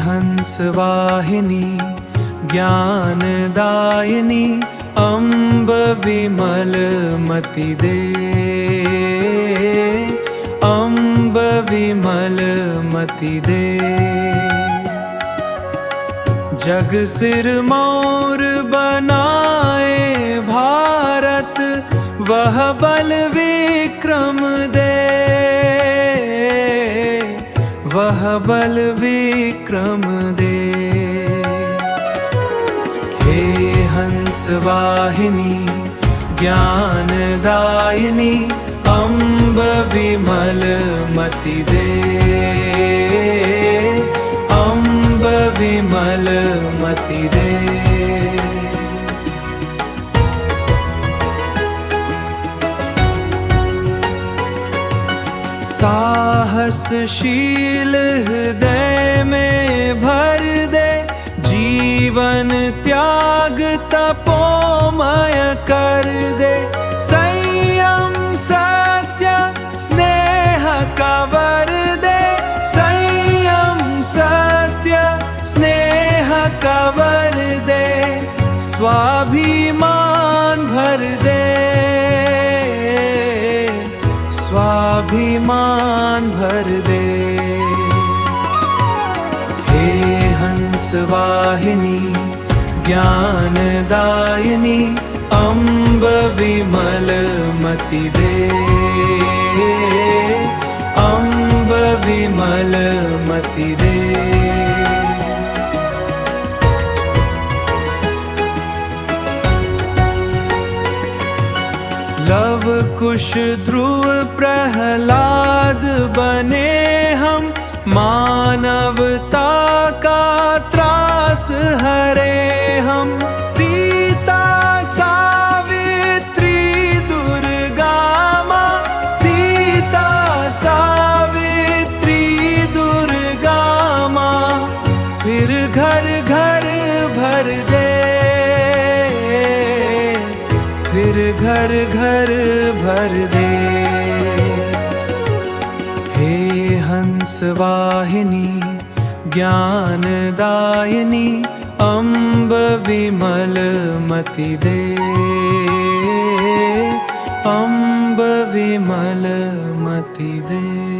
हंसवाहिनी ज्ञानदायिनी अम्ब विमलमति दे, अम्ब विमलमति दे। जग सिर मोर बनाए भारत, वह बल विक्रम दे, वह बल विक्रम दे। हे हंसवाहिनी ज्ञानदायिनी अम्ब विमलमति दे, अम्ब विमलमति दे। साहसशील हृदय में भर दे, जीवन त्याग तपोमय कर दे। संयम सत्य स्नेह का वर दे, संयम सत्य स्नेह का वर दे। स्वाभिमान भर दे, स्वाभिमान भर दे। हे हंसवाहिनी ज्ञानदायिनी अम्ब विमलमति दे, अम्ब विमलमति दे। लव कुश ध्रुव प्रहलाद बने हम, मानवता का त्रास हरे हम। सीता सावित्री दुर्गा माँ, सीता सावित्री दुर्गा माँ। फिर घर घर भर दे, फिर घर घर भर दे। हे हंसवाहिनी ज्ञानदायिनी अम्ब विमलमति दे, अम्ब विमलमति दे।